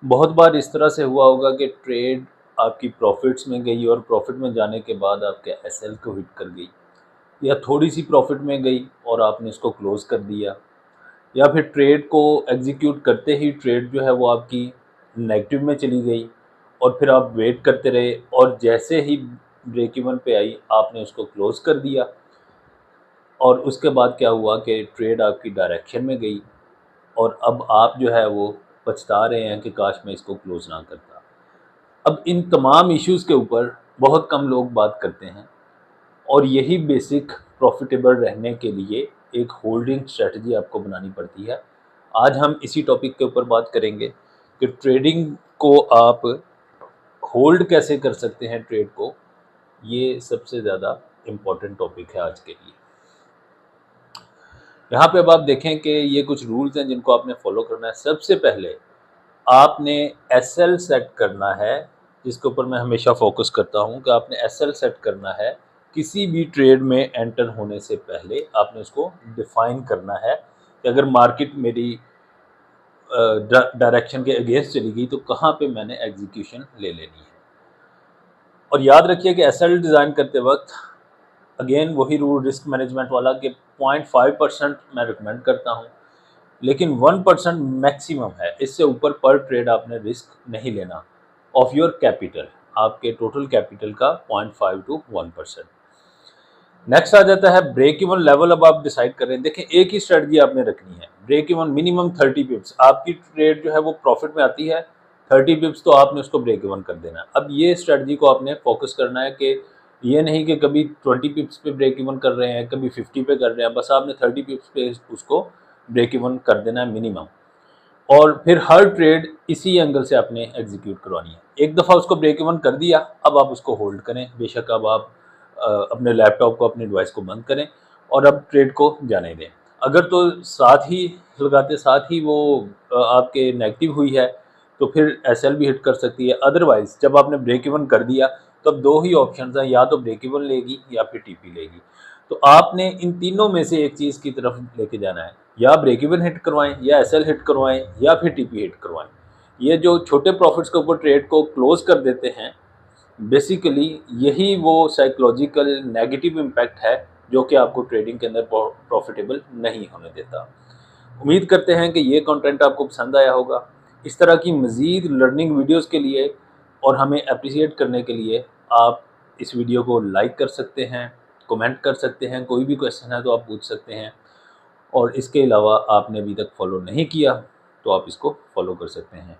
बहुत बार इस तरह से हुआ होगा कि ट्रेड आपकी प्रॉफिट्स में गई और प्रॉफिट में जाने के बाद आपके एसएल को हिट कर गई, या थोड़ी सी प्रॉफिट में गई और आपने इसको क्लोज कर दिया, या फिर ट्रेड को एग्जीक्यूट करते ही ट्रेड जो है वो आपकी नेगेटिव में चली गई और फिर आप वेट करते रहे और जैसे ही ब्रेक इवन पे आई आपने उसको क्लोज कर दिया और उसके बाद क्या हुआ कि ट्रेड आपकी डायरेक्शन में गई और अब आप जो है वो पछता रहे हैं कि काश मैं इसको क्लोज ना करता। अब इन तमाम इश्यूज़ के ऊपर बहुत कम लोग बात करते हैं और यही बेसिक प्रॉफिटेबल रहने के लिए एक होल्डिंग स्ट्रेटजी आपको बनानी पड़ती है। आज हम इसी टॉपिक के ऊपर बात करेंगे कि ट्रेडिंग को आप होल्ड कैसे कर सकते हैं ट्रेड को। ये सबसे ज़्यादा इम्पॉर्टेंट टॉपिक है आज के लिए। यहाँ पे अब आप देखें कि ये कुछ रूल्स हैं जिनको आपने फॉलो करना है। सबसे पहले आपने एसएल सेट करना है, जिसके ऊपर मैं हमेशा फोकस करता हूँ कि आपने एसएल सेट करना है। किसी भी ट्रेड में एंटर होने से पहले आपने उसको डिफाइन करना है कि अगर मार्केट मेरी डायरेक्शन के अगेंस्ट चली गई तो कहाँ पे मैंने एग्जीक्यूशन ले लेनी है। और याद रखिए कि एसएल डिज़ाइन करते वक्त अगेन वही रूल रिस्क मैनेजमेंट वाला कि 0.5% मैं रिकमेंड करता हूँ, लेकिन 1% मैक्सिमम है। इससे ऊपर पर ट्रेड आपने रिस्क नहीं लेना ऑफ योर कैपिटल, आपके टोटल कैपिटल का 0.5 to 1%। नेक्स्ट आ जाता है ब्रेक इवन लेवल। अब आप डिसाइड कर रहे हैं, देखें एक ही स्ट्रेटजी आपने रखनी है। ब्रेक इवन मिनिमम 30 पिप्स, आपकी ट्रेड जो है वो प्रॉफिट में आती है 30 पिप्स तो आपने उसको ब्रेक इवन कर देना है। अब ये स्ट्रेटजी को आपने फोकस करना है कि ये नहीं कि कभी 20 पिप्स पे ब्रेक इवन कर रहे हैं, कभी 50 पे कर रहे हैं, बस आपने 30 पिप्स पे उसको ब्रेक इवन कर देना है मिनिमम। और फिर हर ट्रेड इसी एंगल से आपने एग्जीक्यूट करवानी है। एक दफ़ा उसको ब्रेक इवन कर दिया, अब आप उसको होल्ड करें। बेशक अब आप अपने लैपटॉप को, अपने डिवाइस को बंद करें और अब ट्रेड को जाने दें। अगर तो साथ ही लगाते साथ ही वो आपके नेगेटिव हुई है तो फिर एसएल भी हिट कर सकती है। अदरवाइज जब आपने ब्रेक इवन कर दिया तो अब दो ही ऑप्शन हैं, या तो ब्रेक इवन लेगी या फिर टीपी लेगी। तो आपने इन तीनों में से एक चीज़ की तरफ लेके जाना है, या ब्रेक इवन हिट करवाएं, या एसएल हिट करवाएं, या फिर टीपी हिट करवाएं। ये जो छोटे प्रॉफिट्स के ऊपर ट्रेड को क्लोज कर देते हैं, बेसिकली यही वो साइकोलॉजिकल नेगेटिव इम्पैक्ट है जो कि आपको ट्रेडिंग के अंदर प्रॉफिटेबल नहीं होने देता। उम्मीद करते हैं कि ये कंटेंट आपको पसंद आया होगा। इस तरह की मज़ीद लर्निंग वीडियोस के लिए और हमें अप्रिशिएट करने के लिए आप इस वीडियो को लाइक कर सकते हैं, कमेंट कर सकते हैं, कोई भी क्वेश्चन है तो आप पूछ सकते हैं। और इसके अलावा आपने अभी तक फॉलो नहीं किया तो आप इसको फॉलो कर सकते हैं।